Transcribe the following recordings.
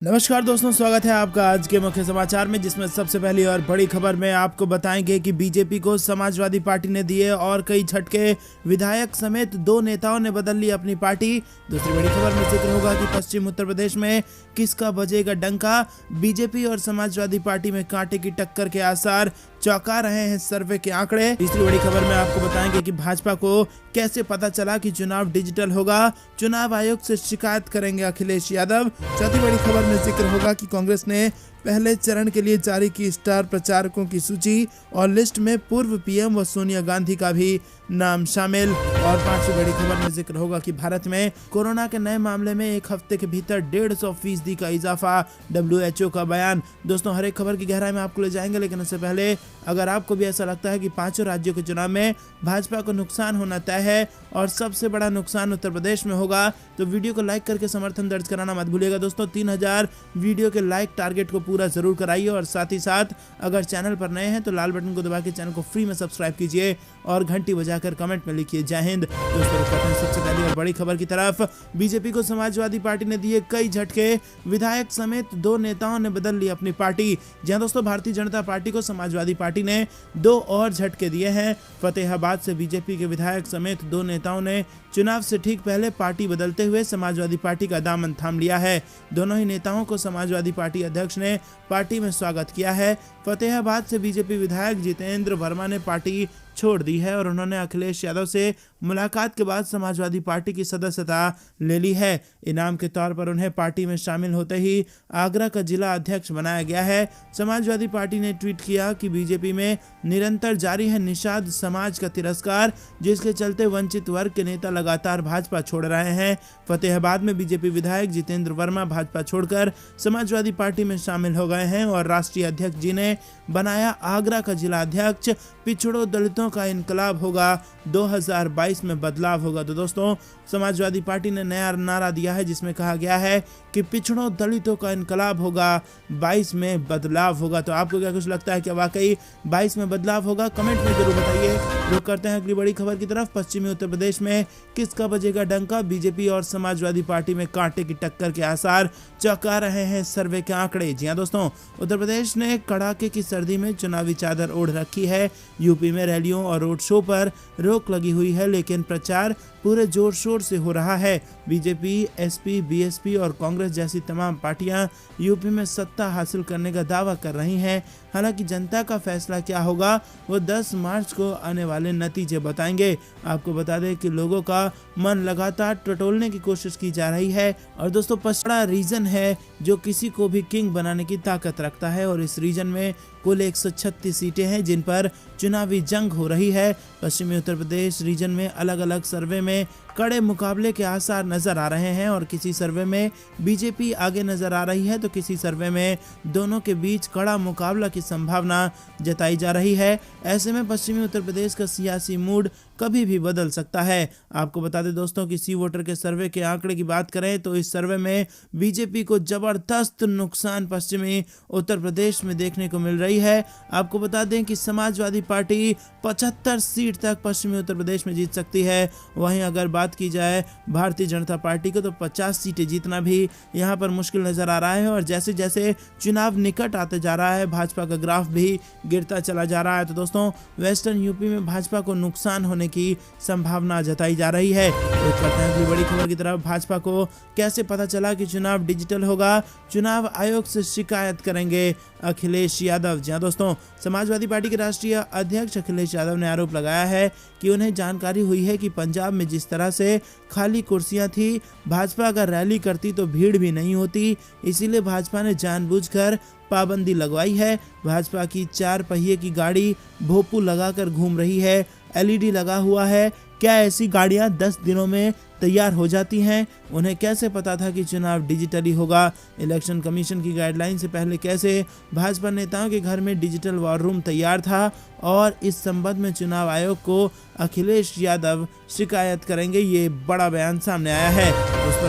नमस्कार दोस्तों, स्वागत है आपका आज के मुख्य समाचार में, जिसमें सबसे पहली और बड़ी खबर में आपको बताएंगे कि बीजेपी को समाजवादी पार्टी ने दिए और कई झटके। विधायक समेत 2 नेताओं ने बदल ली अपनी पार्टी। दूसरी बड़ी खबर में जिक्र होगा कि पश्चिम उत्तर प्रदेश में किसका बजेगा डंका। बीजेपी और समाजवादी पार्टी में कांटे की टक्कर के आसार, चौंका रहे हैं सर्वे के आंकड़े। तीसरी बड़ी खबर में आपको बताएंगे कि भाजपा को कैसे पता चला कि चुनाव डिजिटल होगा, चुनाव आयोग से शिकायत करेंगे अखिलेश यादव। चौथी बड़ी खबर में जिक्र होगा कि कांग्रेस ने पहले चरण के लिए जारी की स्टार प्रचारकों की सूची और लिस्ट में पूर्व पीएम व सोनिया गांधी का भी नाम शामिल। और पांचवी बड़ी खबर में जिक्र होगा कि भारत में कोरोना के नए मामले में एक हफ्ते के भीतर 150% का इजाफा, WHO का बयान। दोस्तों, हर एक खबर की गहराई में आपको ले जाएंगे, लेकिन उससे पहले अगर आपको भी ऐसा लगता है कि पांचों राज्यों के चुनाव में भाजपा को नुकसान होना तय है और सबसे बड़ा नुकसान उत्तर प्रदेश में होगा, तो वीडियो को लाइक करके समर्थन दर्ज कराना मत भूलिएगा। दोस्तों, 3000 वीडियो के लाइक टारगेट को पूरा जरूर कराइए और साथ ही साथ अगर चैनल पर नए हैं तो लाल बटन को दबा के चैनल को फ्री में सब्सक्राइब कीजिए और घंटी बजाकर कमेंट में लिखिए जय हिंद। दोस्तों, सबसे पहली और बड़ी खबर की तरफ। बीजेपी को समाजवादी पार्टी ने दिए कई झटके। विधायक समेत 2 नेताओं ने बदल ली अपनी पार्टी। जहां दोस्तों, भारतीय जनता पार्टी को समाजवादी पार्टी ने 2 और झटके दिए हैं। फतेहाबाद से बीजेपी के विधायक समेत 2 नेताओं ने चुनाव से ठीक पहले पार्टी बदलते हुए समाजवादी पार्टी का दामन थाम लिया है। दोनों ही नेताओं को समाजवादी पार्टी अध्यक्ष ने पार्टी में स्वागत किया है। फतेहाबाद से बीजेपी विधायक जितेंद्र वर्मा ने पार्टी छोड़ दी है और उन्होंने अखिलेश यादव से मुलाकात के बाद समाजवादी पार्टी की सदस्यता ले ली है। इनाम के तौर पर उन्हें पार्टी में शामिल होते ही आगरा का जिला अध्यक्ष बनाया गया है। समाजवादी पार्टी ने ट्वीट किया कि बीजेपी में निरंतर जारी है निषाद समाज का तिरस्कार, जिसके चलते वंचित वर्ग के नेता लगातार भाजपा छोड़ रहे हैं। फतेहाबाद में बीजेपी विधायक जितेंद्र वर्मा भाजपा छोड़कर समाजवादी पार्टी में शामिल हो गए हैं और राष्ट्रीय अध्यक्ष जी ने बनाया आगरा का जिला अध्यक्ष। पिछड़ों दलितों का इनकलाब होगा, 2022 में बदलाव होगा। तो दोस्तों, समाजवादी पार्टी ने नया नारा दिया है जिसमें कहा गया है कि पिछड़ों दलितों का इनकलाब होगा, 22 में बदलाव होगा। तो आपको क्या कुछ लगता है कि वाकई 22 में बदलाव होगा? कमेंट में जरूर बताइए। रुक करते हैं अगली बड़ी खबर की तरफ। पश्चिमी उत्तर प्रदेश में किसका बजेगा डंका? बीजेपी और समाजवादी पार्टी में कांटे की टक्कर के आसार, चौंका रहे हैं सर्वे के आंकड़े। जी हां दोस्तों, उत्तर प्रदेश ने कड़ाके की सर्दी में चुनावी चादर ओढ़ रखी है। यूपी में रैलियों और रोड शो पर रोक लगी हुई है, लेकिन प्रचार पूरे जोर शोर से हो रहा है। बीजेपी, एसपी, बीएसपी और कांग्रेस जैसी तमाम पार्टियां यूपी में सत्ता हासिल करने का दावा कर रही हैं। हालांकि जनता का फैसला क्या होगा वो 10 मार्च को आने वाले नतीजे बताएंगे। आपको बता दें कि लोगों का मन लगातार टटोलने की कोशिश की जा रही है और दोस्तों, पछड़ा रीजन है जो किसी को भी किंग बनाने की ताकत रखता है और इस रीजन में कुल 136 सीटें हैं जिन पर चुनावी जंग हो रही है। पश्चिमी उत्तर प्रदेश रीजन में अलग अलग सर्वे में कड़े मुकाबले के आसार नजर आ रहे हैं और किसी सर्वे में बीजेपी आगे नजर आ रही है तो किसी सर्वे में दोनों के बीच कड़ा मुकाबला की संभावना जताई जा रही है। ऐसे में पश्चिमी उत्तर प्रदेश का सियासी मूड कभी भी बदल सकता है। आपको बता दें दोस्तों कि सी वोटर के सर्वे के आंकड़े की बात करें तो इस सर्वे में बीजेपी को जबरदस्त नुकसान पश्चिमी उत्तर प्रदेश में देखने को मिल रही है। आपको बता दें कि समाजवादी पार्टी 75 सीट तक पश्चिमी उत्तर प्रदेश में जीत सकती है। वहीं अगर बात की जाए भारतीय जनता पार्टी को तो 50 सीटें जीतना भी यहां पर मुश्किल नजर आ रहा है और जैसे जैसे चुनाव निकट आते जा रहा है भाजपा का ग्राफ भी गिरता चला जा रहा है। तो दोस्तों, वेस्टर्न यूपी में भाजपा को नुकसान होने की संभावना जताई जा रही है। तो करते हैं अगली बड़ी खबर की तरफ। भाजपा को कैसे पता चला कि चुनाव डिजिटल होगा? चुनाव आयोग से शिकायत करेंगे अखिलेश यादव। जी हां दोस्तों, समाजवादी पार्टी के राष्ट्रीय अध्यक्ष अखिलेश यादव ने आरोप लगाया है कि उन्हें जानकारी हुई है कि पंजाब में जिस तरह से खाली कुर्सियां थी, भाजपा अगर रैली करती तो भीड़ भी नहीं होती, इसीलिए भाजपा ने जानबूझकर पाबंदी लगवाई है। भाजपा की 4 पहिए की गाड़ी भोपू लगाकर घूम रही है, LED लगा हुआ है। क्या ऐसी गाड़ियां 10 दिनों में तैयार हो जाती हैं? उन्हें कैसे पता था कि चुनाव डिजिटली होगा? इलेक्शन कमीशन की गाइडलाइन से पहले कैसे भाजपा नेताओं के घर में डिजिटल वॉर रूम तैयार था? और इस संबंध में चुनाव आयोग को अखिलेश यादव शिकायत करेंगे, ये बड़ा बयान सामने आया है।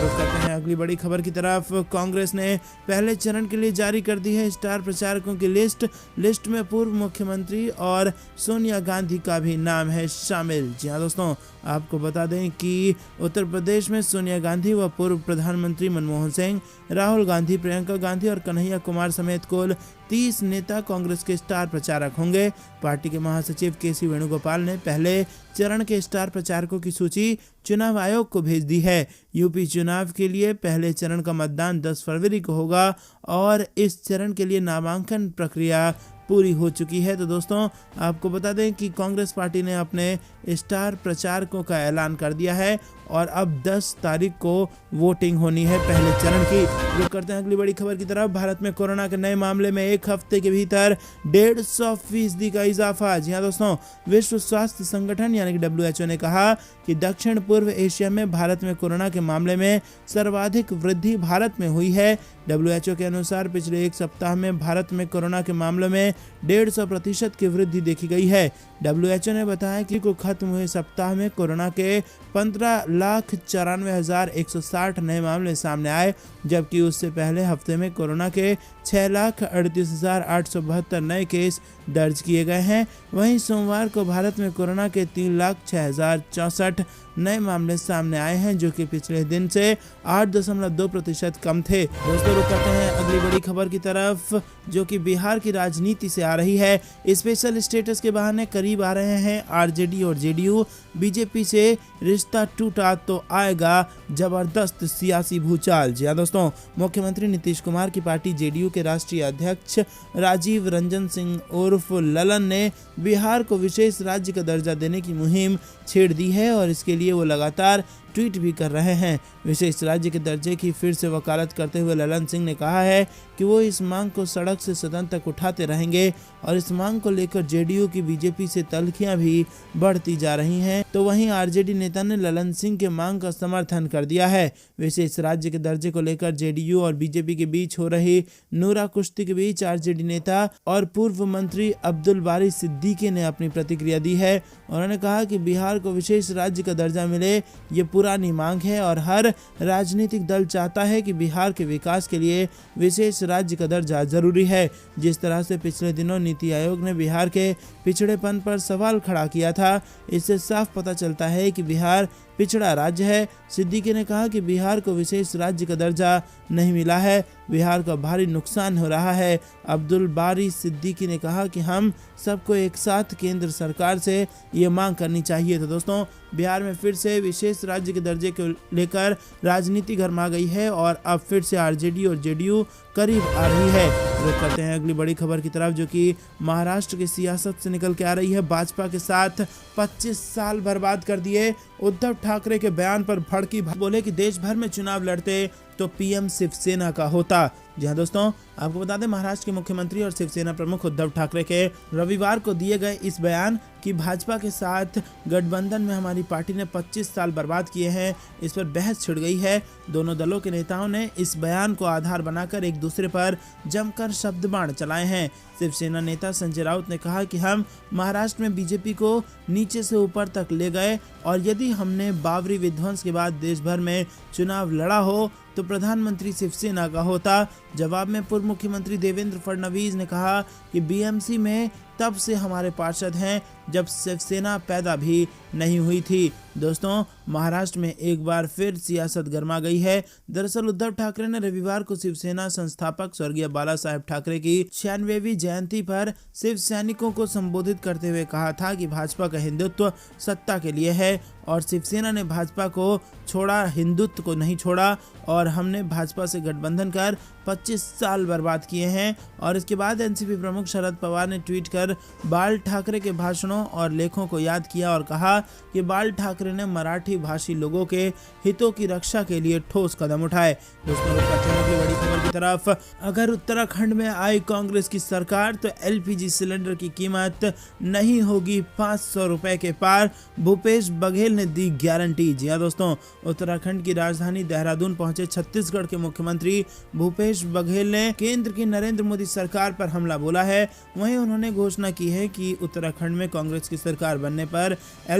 दोस्तों रुक करते हैं अगली बड़ी खबर की तरफ। कांग्रेस ने पहले चरण के लिए जारी कर दी है स्टार प्रचारकों की लिस्ट में पूर्व मुख्यमंत्री और सोनिया गांधी का भी नाम है शामिल। जी हाँ दोस्तों, आपको बता दें कि उत्तर प्रदेश में सोनिया गांधी व पूर्व प्रधानमंत्री मनमोहन सिंह, राहुल गांधी, प्रियंका गांधी और कन्हैया कुमार समेत कुल 30 नेता कांग्रेस के स्टार प्रचारक होंगे। पार्टी के महासचिव केसी वेणुगोपाल ने पहले चरण के स्टार प्रचारकों की सूची चुनाव आयोग को भेज दी है। यूपी चुनाव के लिए पहले चरण का मतदान 10 फरवरी को होगा और इस चरण के लिए नामांकन प्रक्रिया पूरी हो चुकी है। तो दोस्तों आपको बता दें कि कांग्रेस पार्टी ने अपने स्टार प्रचारकों का ऐलान कर दिया है और अब 10 तारीख को वोटिंग होनी है पहले चरण की। रुक करते हैं अगली बड़ी खबर की तरफ। भारत में कोरोना के नए मामले में एक हफ्ते के भीतर 150% का इजाफा। जी हाँ दोस्तों, विश्व स्वास्थ्य संगठन यानी कि WHO ने कहा कि दक्षिण पूर्व एशिया में भारत में कोरोना के मामले में सर्वाधिक वृद्धि भारत में हुई है। WHO के अनुसार पिछले एक सप्ताह में भारत में कोरोना के मामलों में 150% की वृद्धि देखी गई है। WHO ने बताया कि को खत्म हुए सप्ताह में कोरोना के 15,94,160 नए मामले सामने आए, जबकि उससे पहले हफ्ते में कोरोना के 6,38,872 नए केस दर्ज किए गए हैं। वहीं सोमवार को भारत में कोरोना के 3,06,064 नए मामले सामने आए हैं, जो कि पिछले दिन से 8.2% कम थे। दोस्तों रुक करते हैं अगली बड़ी खबर की तरफ, जो कि बिहार की राजनीति से आ रही है। स्पेशल स्टेटस के बहाने करीब आ रहे हैं RJD और JDU। बीजेपी से रिश्ता टूटा तो आएगा जबरदस्त सियासी भूचाल। जी हाँ दोस्तों, मुख्यमंत्री नीतीश कुमार की पार्टी JDU के राष्ट्रीय अध्यक्ष राजीव रंजन सिंह उर्फ ललन ने बिहार को विशेष राज्य का दर्जा देने की मुहिम छेड़ दी है और इसके लिए वो लगातार ट्वीट भी कर रहे हैं। विशेष राज्य के दर्जे की फिर से वकालत करते हुए ललन सिंह ने कहा है कि वो इस मांग को सड़क से सदन तक उठाते रहेंगे और इस मांग को लेकर JDU की बीजेपी से तल्खियां भी बढ़ती जा रही हैं। तो वहीं RJD नेता ने ललन सिंह के मांग का समर्थन कर दिया है। विशेष राज्य के दर्जे को लेकर JDU और बीजेपी के बीच हो रही नूरा कुश्ती के बीच RJD नेता और पूर्व मंत्री अब्दुल बारी सिद्दीकी ने अपनी प्रतिक्रिया दी है। उन्होंने कहा कि बिहार को विशेष राज्य का दर्जा मिले, ये पुरानी मांग है और हर राजनीतिक दल चाहता है कि बिहार के विकास के लिए विशेष राज्य का दर्जा जरूरी है। जिस तरह से पिछले दिनों नीति आयोग ने बिहार के पिछड़ेपन पर सवाल खड़ा किया था, इससे साफ पता चलता है कि बिहार पिछड़ा राज्य है। सिद्दीकी ने कहा कि बिहार को विशेष राज्य का दर्जा नहीं मिला है, बिहार का भारी नुकसान हो रहा है। अब्दुल बारी सिद्दीकी ने कहा कि हम सबको एक साथ केंद्र सरकार से ये मांग करनी चाहिए। तो दोस्तों बिहार में फिर से विशेष राज्य के दर्जे को लेकर राजनीति गरमा गई है और अब फिर से RJD और JDU करीब आ रही है। रुक करते हैं अगली बड़ी खबर की तरफ, जो कि महाराष्ट्र की सियासत से निकल के आ रही है। भाजपा के साथ 25 साल बर्बाद कर दिए। उद्धव ठाकरे के बयान पर भड़की, बोले कि देश भर में चुनाव लड़ते तो PM शिवसेना का होता। जी हाँ दोस्तों, आपको बता दें महाराष्ट्र के मुख्यमंत्री और शिवसेना प्रमुख उद्धव ठाकरे के रविवार को दिए गए इस बयान कि भाजपा के साथ गठबंधन में हमारी पार्टी ने 25 साल बर्बाद किए हैं, इस पर बहस छिड़ गई है। दोनों दलों के नेताओं ने इस बयान को आधार बनाकर एक दूसरे पर जमकर शब्दबाण चलाए हैं। शिवसेना नेता संजय राउत ने कहा कि हम महाराष्ट्र में बीजेपी को नीचे से ऊपर तक ले गए और यदि हमने बाबरी विध्वंस के बाद देश भर में चुनाव लड़ा हो तो प्रधानमंत्री शिवसेना का होता। जवाब में पूर्व मुख्यमंत्री देवेंद्र फडणवीस ने कहा कि BMC में तब से हमारे पार्षद हैं जब शिवसेना पैदा भी नहीं हुई थी। दोस्तों महाराष्ट्र में एक बार फिर सियासत गरमा गई है। दरअसल उद्धव ठाकरे ने रविवार को शिवसेना संस्थापक स्वर्गीय बाला साहेब ठाकरे की 96वीं जयंती पर शिव सैनिकों को संबोधित करते हुए कहा था कि भाजपा का हिंदुत्व सत्ता के लिए है और शिवसेना ने भाजपा को छोड़ा, हिंदुत्व को नहीं छोड़ा और हमने भाजपा से गठबंधन कर 25 साल बर्बाद किए हैं। और इसके बाद NCP प्रमुख शरद पवार ने ट्वीट कर बाल ठाकरे के भाषणों और लेखों को याद किया और कहा कि बाल ठाकरे ने मराठी भाषी लोगों के हितों की रक्षा के लिए ठोस कदम उठाए। दोस्तों अगली बड़ी खबर की तरफ, अगर उत्तराखंड में आई कांग्रेस की सरकार तो LPG सिलेंडर की कीमत नहीं होगी 500 रुपए के पार, भूपेश बघेल ने दी गारंटी। जी हाँ दोस्तों, उत्तराखंड की राजधानी देहरादून पहुंचे छत्तीसगढ़ के मुख्यमंत्री भूपेश बघेल ने केंद्र की नरेंद्र मोदी सरकार पर हमला बोला है। वहीं उन्होंने घोषणा की है कि उत्तराखंड में कांग्रेस की सरकार बनने पर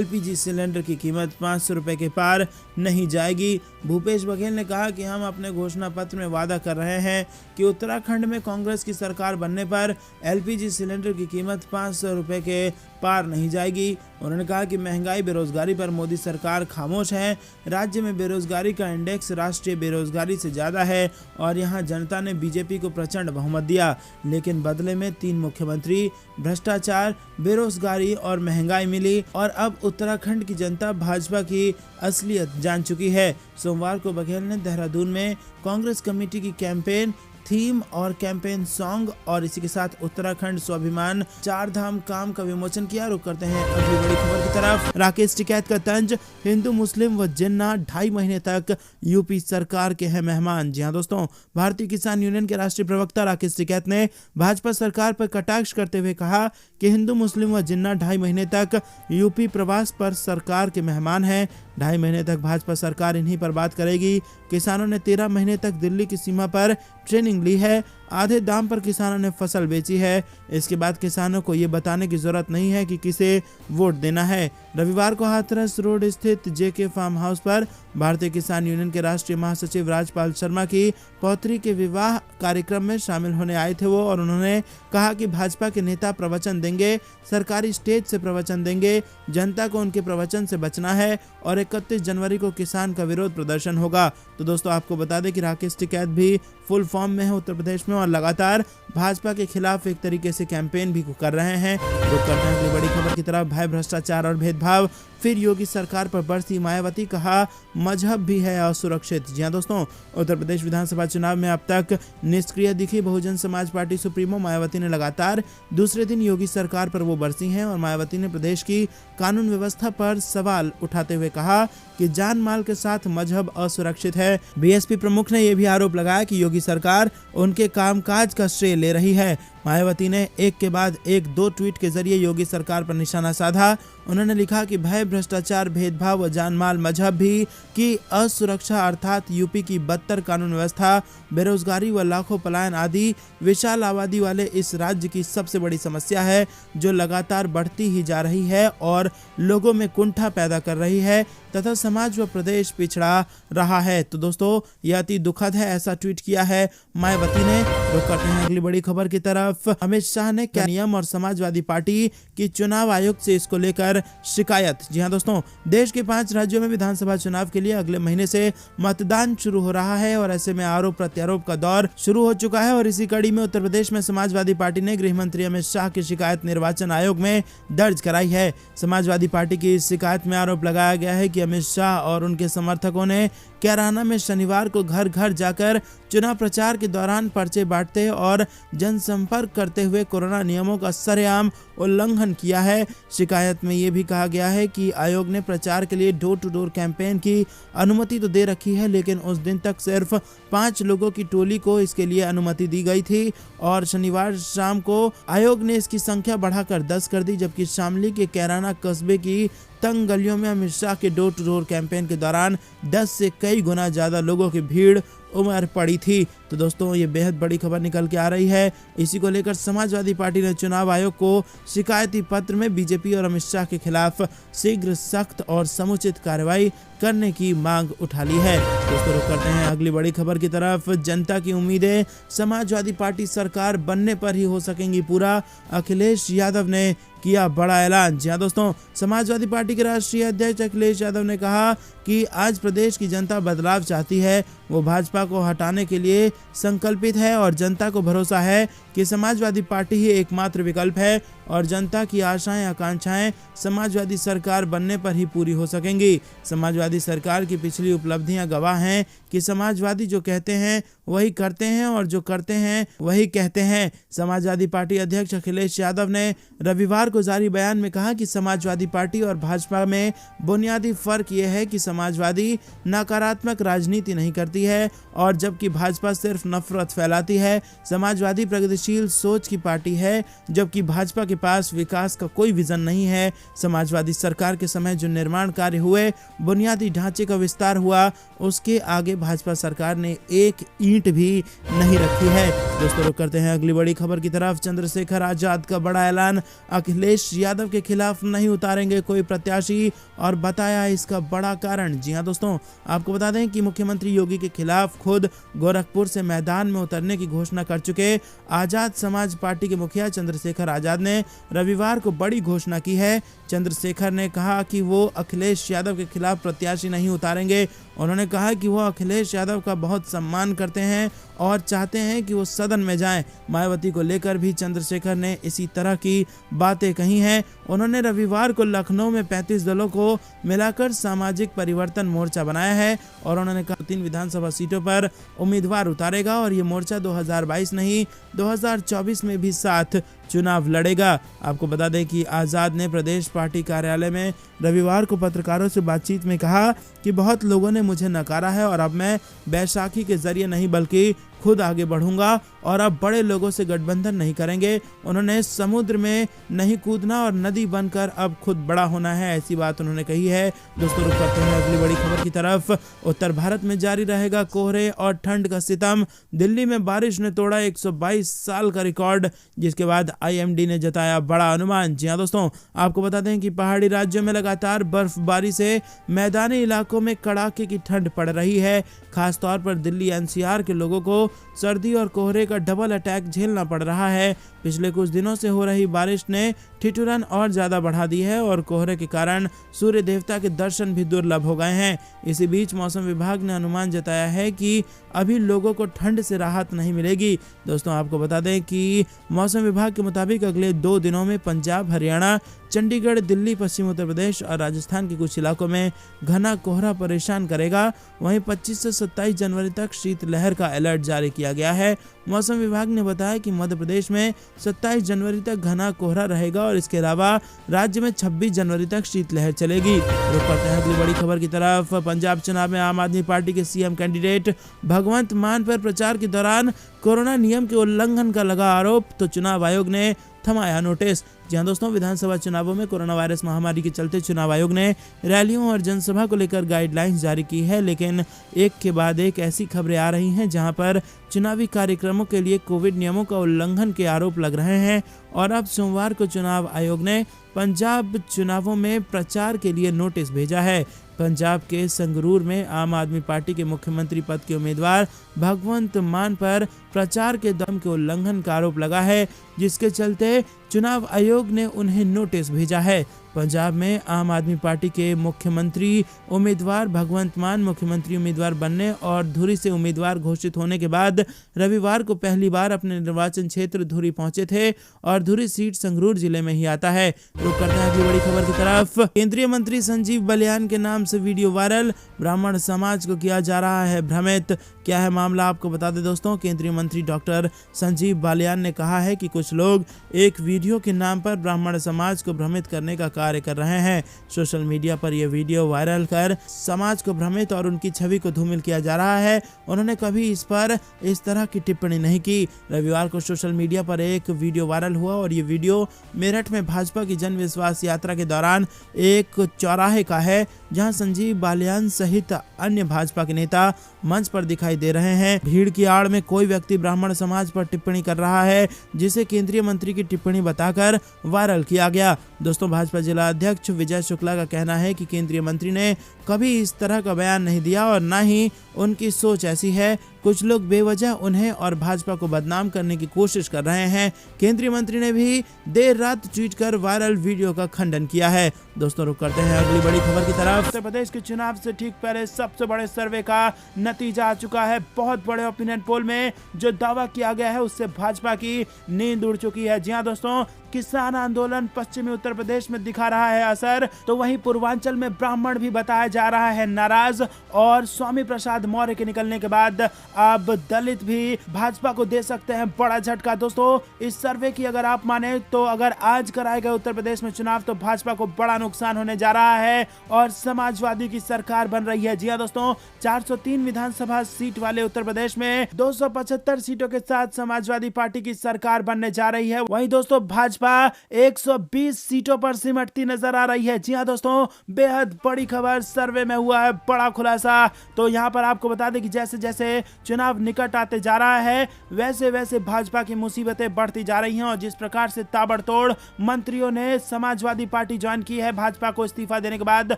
एलपीजी सिलेंडर की कीमत 500 रुपए के पार नहीं जाएगी। भूपेश बघेल ने कहा कि हम अपने घोषणा पत्र में वादा कर रहे हैं कि उत्तराखंड में कांग्रेस की सरकार बनने पर एलपीजी सिलेंडर की कीमत 500 रुपए के पार नहीं जाएगी। उन्होंने कहा कि महंगाई बेरोजगारी पर मोदी सरकार खामोश है। राज्य में बेरोजगारी का इंडेक्स राष्ट्रीय बेरोजगारी से ज्यादा है और यहां जनता ने बीजेपी को प्रचंड बहुमत दिया, लेकिन बदले में 3 मुख्यमंत्री, भ्रष्टाचार, बेरोजगारी और महंगाई मिली और अब उत्तराखंड की जनता भाजपा की असलियत जान चुकी है। सोमवार को बघेल ने देहरादून में कांग्रेस कमेटी की कैंपेन थीम और कैंपेन सॉन्ग और इसी के साथ उत्तराखंड स्वाभिमान 4 धाम काम का विमोचन किया। रुक करते हैं अगली बड़ी खबर की तरफ। राकेश टिकैत का तंज, हिंदू मुस्लिम व जिन्ना 2.5 महीने तक यूपी सरकार के हैं मेहमान। जी हां दोस्तों, भारतीय किसान यूनियन के राष्ट्रीय प्रवक्ता राकेश टिकैत ने भाजपा सरकार पर कटाक्ष करते हुए कहा कि हिंदू मुस्लिम व जिन्ना 2.5 महीने तक यूपी प्रवास पर सरकार के मेहमान हैं। 2.5 महीने तक भाजपा सरकार इन्हीं पर बात करेगी। किसानों ने 13 महीने तक दिल्ली की सीमा पर ट्रेनिंग ली है। आधे दाम पर किसानों ने फसल बेची है। इसके बाद किसानों को ये बताने की जरूरत नहीं है कि किसे वोट देना है। रविवार को हाथरस रोड स्थित जेके फार्म हाउस पर भारतीय किसान यूनियन के राष्ट्रीय महासचिव राजपाल शर्मा की पौत्री के विवाह कार्यक्रम में शामिल होने आए थे वो, और उन्होंने कहा कि भाजपा के नेता प्रवचन देंगे, सरकारी स्टेज से प्रवचन देंगे, जनता को उनके प्रवचन से बचना है और 31 जनवरी को किसान का विरोध प्रदर्शन होगा। तो दोस्तों आपको बता दें कि राकेश टिकैत भी फुल फॉर्म में है उत्तर प्रदेश में और लगातार भाजपा के खिलाफ एक तरीके से कैंपेन भी कर रहे हैं। रुक करते हैं अगली बड़ी खबर की तरफ। भय, भ्रष्टाचार और भेदभाव, फिर योगी सरकार पर बरसी मायावती, कहा मजहब भी है असुरक्षित। जी हां दोस्तों, उत्तर प्रदेश विधानसभा चुनाव में अब तक निष्क्रिय दिखी बहुजन समाज पार्टी सुप्रीमो मायावती ने लगातार दूसरे दिन योगी सरकार पर वो बरसी हैं और मायावती ने प्रदेश की कानून व्यवस्था पर सवाल उठाते हुए कहा कि जान माल के साथ मजहब असुरक्षित है। बीएसपी प्रमुख ने यह भी आरोप लगाया कि योगी सरकार उनके कामकाज का श्रेय ले रही है। मायावती ने एक के बाद एक 2 ट्वीट के जरिए योगी सरकार पर निशाना साधा। उन्होंने लिखा कि भय, भ्रष्टाचार, भेदभाव व जानमाल, मजहब भी की असुरक्षा अर्थात यूपी की बदतर कानून व्यवस्था, बेरोजगारी व लाखों पलायन आदि विशाल आबादी वाले इस राज्य की सबसे बड़ी समस्या है जो लगातार बढ़ती ही जा रही है और लोगों में कुंठा पैदा कर रही है तथा समाज व प्रदेश पिछड़ा रहा है। तो दोस्तों यह अति दुखद है, ऐसा ट्वीट किया है मायावती ने। रुक करते हैं अगली बड़ी खबर की तरफ। अमित शाह ने नियम और समाजवादी पार्टी की चुनाव आयोग से इसको लेकर शिकायत। जी हां दोस्तों, देश के 5 राज्यों में विधानसभा चुनाव के लिए अगले महीने से मतदान शुरू हो रहा है और ऐसे में आरोप प्रत्यारोप का दौर शुरू हो चुका है और इसी कड़ी में उत्तर प्रदेश में समाजवादी पार्टी ने गृह मंत्री अमित शाह की शिकायत निर्वाचन आयोग में दर्ज कराई है। समाजवादी पार्टी की इस शिकायत में आरोप लगाया गया है कि अमित शाह और उनके समर्थकों ने कैराना में शनिवार को घर घर जाकर चुनाव प्रचार के दौरान पर्चे बांटते और जनसंपर्क करते हुए कोरोना नियमों का सरेआम उल्लंघन किया है। शिकायत में यह भी कहा गया है कि आयोग ने प्रचार के लिए डोर टू डोर कैंपेन की अनुमति तो दे रखी है, लेकिन उस दिन तक सिर्फ 5 लोगों की टोली को इसके लिए अनुमति दी गई थी और शनिवार शाम को आयोग ने इसकी संख्या बढ़ाकर 10 कर दी, जबकि शामली के कैराना कस्बे की तंग गलियों में अमित शाह के डोर टू डोर कैंपेन के दौरान 10 से कई गुना ज्यादा लोगों की भीड़ उमड़ पड़ी थी। तो दोस्तों ये बेहद बड़ी खबर निकल के आ रही है। इसी को लेकर समाजवादी पार्टी ने चुनाव आयोग को शिकायती पत्र में बीजेपी और अमित शाह के खिलाफ शीघ्र, सख्त और समुचित कार्रवाई करने की मांग उठा ली है। दोस्तों रुक करते हैं अगली बड़ी खबर की तरफ। जनता की उम्मीदें समाजवादी पार्टी सरकार बनने पर ही हो सकेंगी पूरा, अखिलेश यादव ने किया बड़ा ऐलान। जी हां दोस्तों, समाजवादी पार्टी के राष्ट्रीय अध्यक्ष अखिलेश यादव ने कहा कि आज प्रदेश की जनता बदलाव चाहती है, वो भाजपा को हटाने के लिए संकल्पित है और जनता को भरोसा है कि समाजवादी पार्टी ही एकमात्र विकल्प है और जनता की आशाएं आकांक्षाएं समाजवादी सरकार बनने पर ही पूरी हो सकेंगी। समाजवादी सरकार की पिछली उपलब्धियां गवाह हैं कि समाजवादी जो कहते हैं वही करते हैं और जो करते हैं वही कहते हैं। समाजवादी पार्टी अध्यक्ष अखिलेश यादव ने रविवार को जारी बयान में कहा कि समाजवादी पार्टी और भाजपा में बुनियादी फर्क यह है कि समाजवादी नकारात्मक राजनीति नहीं करती है और जबकि भाजपा सिर्फ नफरत फैलाती है। समाजवादी प्रगतिशील सोच की पार्टी है जबकि भाजपा के पास विकास का कोई विजन नहीं है। समाजवादी सरकार के समय जो निर्माण कार्य हुए, बुनियादी ढांचे का विस्तार हुआ, उसके आगे भाजपा सरकार ने एक ईंट भी नहीं रखी है। दोस्तों रुक करते हैं अगली बड़ी खबर की तरफ। चंद्रशेखर आजाद का बड़ा ऐलान, अखिलेश यादव के खिलाफ नहीं उतारेंगे कोई प्रत्याशी और बताया इसका बड़ा कारण। जी हां दोस्तों, आपको बता दें कि मुख्यमंत्री योगी के खिलाफ खुद गोरखपुर से मैदान में उतरने की घोषणा कर चुके आजाद समाज पार्टी के मुखिया चंद्रशेखर आजाद ने रविवार को बड़ी घोषणा की है। चंद्रशेखर ने कहा कि वो अखिलेश यादव के खिलाफ प्रत्याशी नहीं उतारेंगे। उन्होंने कहा कि वो अखिलेश यादव का बहुत सम्मान करते हैं और चाहते हैं कि वो सदन में जाएं। मायावती को लेकर भी चंद्रशेखर ने इसी तरह की बातें कही हैं। उन्होंने रविवार को लखनऊ में 35 दलों को मिलाकर सामाजिक परिवर्तन मोर्चा बनाया है और उन्होंने कहा 3 विधानसभा सीटों पर उम्मीदवार उतारेगा और ये मोर्चा 2022 नहीं 2024 में भी साथ चुनाव लड़ेगा। आपको बता दें कि आजाद ने प्रदेश पार्टी कार्यालय में रविवार को पत्रकारों से बातचीत में कहा कि बहुत लोगों ने मुझे नकारा है और अब मैं बैसाखी के जरिए नहीं बल्कि खुद आगे बढ़ूंगा और अब बड़े लोगों से गठबंधन नहीं करेंगे। उन्होंने समुद्र में नहीं कूदना और नदी बनकर अब खुद बड़ा होना है, ऐसी बात उन्होंने कही है। दोस्तों रुक करते हैं अगली बड़ी खबर की तरफ। उत्तर भारत में जारी रहेगा कोहरे और ठंड का सितम। दिल्ली में बारिश ने तोड़ा 122 साल का रिकॉर्ड, जिसके बाद IMD ने जताया बड़ा अनुमान। जी हां दोस्तों, आपको बता दें कि पहाड़ी राज्यों में लगातार बर्फबारी से मैदानी इलाकों में कड़ाके की ठंड पड़ रही है। खासतौर पर दिल्ली NCR के लोगों को सर्दी और कोहरे का डबल अटैक झेलना पड़ रहा है। पिछले कुछ दिनों से हो रही बारिश ने ठिठुरन और ज्यादा बढ़ा दी है और कोहरे के कारण सूर्य देवता के दर्शन भी दुर्लभ हो गए हैं। इसी बीच मौसम विभाग ने अनुमान जताया है कि अभी लोगों को ठंड से राहत नहीं मिलेगी। दोस्तों आपको बता दें कि मौसम विभाग के मुताबिक अगले 2 दिनों में पंजाब, हरियाणा, चंडीगढ़, दिल्ली, पश्चिम उत्तर प्रदेश और राजस्थान के कुछ इलाकों में घना कोहरा परेशान करेगा। वहीं 25 से 27 जनवरी तक शीतलहर का अलर्ट जारी किया गया है। मौसम विभाग ने बताया कि मध्य प्रदेश में 27 जनवरी तक घना कोहरा रहेगा और इसके अलावा राज्य में 26 जनवरी तक शीतलहर चलेगी। रुक करते हैं अगली बड़ी खबर की तरफ। पंजाब चुनाव में आम आदमी पार्टी के CM कैंडिडेट भगवंत मान पर प्रचार के दौरान कोरोना नियम के उल्लंघन का लगा आरोप, तो चुनाव आयोग ने थमाया नोटिस। जी हां दोस्तों, विधानसभा चुनावों में कोरोना वायरस महामारी के चलते चुनाव आयोग ने रैलियों और जनसभा को लेकर गाइडलाइंस जारी की है, लेकिन एक के बाद एक ऐसी खबरें आ रही हैं जहां पर चुनावी कार्यक्रमों के लिए कोविड नियमों का उल्लंघन के आरोप लग रहे हैं। और अब सोमवार को चुनाव आयोग ने पंजाब चुनावों में प्रचार के लिए नोटिस भेजा है। पंजाब के संगरूर में आम आदमी पार्टी के मुख्यमंत्री पद के उम्मीदवार भगवंत मान पर प्रचार के दम के उल्लंघन का आरोप लगा है, जिसके चलते चुनाव आयोग ने उन्हें नोटिस भेजा है। पंजाब में आम आदमी पार्टी के मुख्यमंत्री उम्मीदवार भगवंत मान मुख्यमंत्री उम्मीदवार बनने और धुरी से उम्मीदवार घोषित होने के बाद रविवार को पहली बार अपने निर्वाचन क्षेत्र धुरी पहुंचे थे और धुरी सीट संगरूर जिले में ही आता है। रुक करते हैं अगली बड़ी खबर की तरफ। केंद्रीय मंत्री संजीव बालियान के नाम से वीडियो वायरल, ब्राह्मण समाज को किया जा रहा है भ्रमित। क्या है मामला, आपको बता दें दोस्तों। केंद्रीय मंत्री डॉक्टर संजीव बालियान ने कहा है कि कुछ लोग एक वीडियो के नाम पर ब्राह्मण समाज को भ्रमित करने का कार्य कर रहे हैं। सोशल मीडिया पर यह वीडियो वायरल कर समाज को भ्रमित और उनकी छवि को धूमिल किया जा रहा है। उन्होंने कभी इस पर इस तरह की टिप्पणी नहीं की। रविवार को सोशल मीडिया पर एक वीडियो वायरल हुआ और ये वीडियो मेरठ में भाजपा की जन विश्वास यात्रा के दौरान एक चौराहे का है, जहां संजीव बालियान सहित अन्य भाजपा के नेता मंच पर दिखाई दे रहे हैं। भीड़ की आड़ में कोई व्यक्ति ब्राह्मण समाज पर टिप्पणी कर रहा है, जिसे केंद्रीय मंत्री की टिप्पणी बताकर वायरल किया गया। दोस्तों, भाजपा जिला अध्यक्ष विजय शुक्ला का कहना है कि केंद्रीय मंत्री ने कभी इस तरह का बयान नहीं दिया और न ही उनकी सोच ऐसी है। कुछ लोग बेवजह उन्हें और भाजपा को बदनाम करने की कोशिश कर रहे हैं। केंद्रीय मंत्री ने भी देर रात ट्वीट कर वायरल वीडियो का खंडन किया है। दोस्तों, रुक करते हैं अगली बड़ी खबर की तरफ। उत्तर प्रदेश के चुनाव से ठीक पहले सबसे बड़े सर्वे का नतीजा आ चुका है। बहुत बड़े ओपिनियन पोल में जो दावा किया गया है उससे भाजपा की नींद उड़ चुकी है। जी हां दोस्तों, किसान आंदोलन पश्चिमी उत्तर प्रदेश में दिखा रहा है असर, तो वहीं पूर्वांचल में ब्राह्मण भी बताया जा रहा है नाराज। और स्वामी प्रसाद मौर्य के निकलने के बाद अब दलित भी भाजपा को दे सकते हैं बड़ा झटका। दोस्तों, इस सर्वे की अगर आप माने तो अगर आज कराए गए उत्तर प्रदेश में चुनाव तो भाजपा को बड़ा नुकसान होने जा रहा है और समाजवादी की सरकार बन रही है। जी हां दोस्तों, 403 विधानसभा सीट वाले उत्तर प्रदेश में 275 सीटों के साथ समाजवादी पार्टी की सरकार बनने जा रही है। वहीं दोस्तों, भाजपा 120 सीटों पर सिमटती नजर आ रही है। जी हां दोस्तों, बेहद बड़ी खबर सर्वे में हुआ है बड़ा खुलासा। तो यहां पर आपको बता दें कि जैसे जैसे चुनाव निकट आते जा रहा है वैसे वैसे भाजपा की मुसीबतें बढ़ती जा रही हैं और जिस प्रकार से ताबड़तोड़ मंत्रियों ने समाजवादी पार्टी ज्वाइन की है भाजपा को इस्तीफा देने के बाद,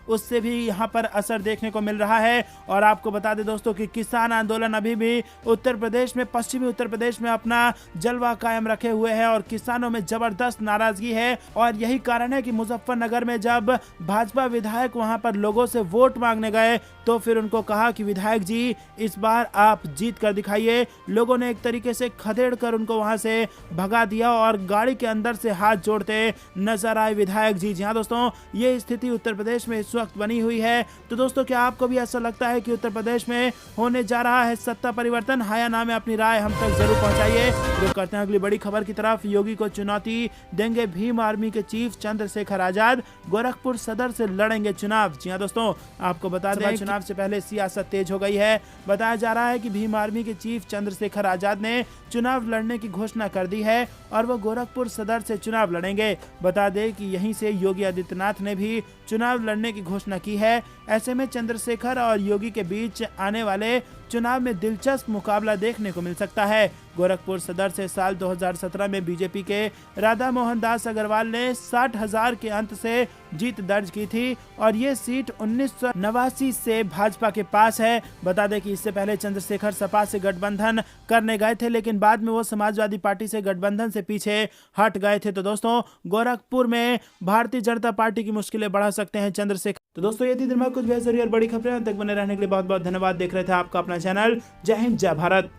उससे भी यहां पर असर देखने को मिल रहा है। और आपको बता दें दोस्तों कि किसान आंदोलन अभी भी उत्तर प्रदेश में, पश्चिमी उत्तर प्रदेश में अपना जलवा कायम रखे हुए है और किसानों में जबरदस्त नाराजगी है। और यही कारण है कि मुजफ्फरनगर में जब भाजपा विधायक वहां पर लोगों से वोट मांगने गए तो फिर उनको कहा कि विधायक जी इस बार आप जीत कर दिखाइए। लोगों ने एक तरीके से खदेड़ कर उनको वहां से भगा दिया और गाड़ी के अंदर से हाथ जोड़ते नजर आए विधायक जी। जी हाँ दोस्तों, ये स्थिति उत्तर प्रदेश में इस वक्त बनी हुई है। तो दोस्तों, क्या आपको भी ऐसा लगता है कि उत्तर प्रदेश में होने जा रहा है सत्ता परिवर्तन? हाँ या ना में अपनी राय हम तक जरूर पहुंचाइए। रुक करते हैं अगली बड़ी खबर की तरफ। योगी को चुनौती देंगे भीम आर्मी के चीफ चंद्रशेखर आजाद, गोरखपुर सदर से लड़ेंगे चुनाव। जी हाँ दोस्तों, आपको बता दें चुनाव से पहले सियासत तेज हो गई है। बताया जा रहा है कि भीम आर्मी के चीफ चंद्रशेखर आजाद ने चुनाव लड़ने की घोषणा कर दी है और वो गोरखपुर सदर से चुनाव लड़ेंगे। बता दें कि यहीं से योगी आदित्यनाथ ने भी चुनाव लड़ने की घोषणा की है। ऐसे में चंद्रशेखर और योगी के बीच आने वाले चुनाव में दिलचस्प मुकाबला देखने को मिल सकता है। गोरखपुर सदर से साल 2017 में बीजेपी के राधा मोहन दास अग्रवाल ने 60,000 के अंत से जीत दर्ज की थी और ये सीट 1989 से भाजपा के पास है। बता दें कि इससे पहले चंद्रशेखर सपा से गठबंधन करने गए थे, लेकिन बाद में वो समाजवादी पार्टी से गठबंधन से पीछे हट गए थे। तो दोस्तों, गोरखपुर में भारतीय जनता पार्टी की मुश्किलें बढ़ा सकते हैं चंद्रशेखर। तो दोस्तों, ये थी दिन में कुछ बेहतरीन और बड़ी खबरें। तक बने रहने के लिए बहुत बहुत धन्यवाद। देख रहे थे आपका अपना चैनल। जय हिंद, जय भारत।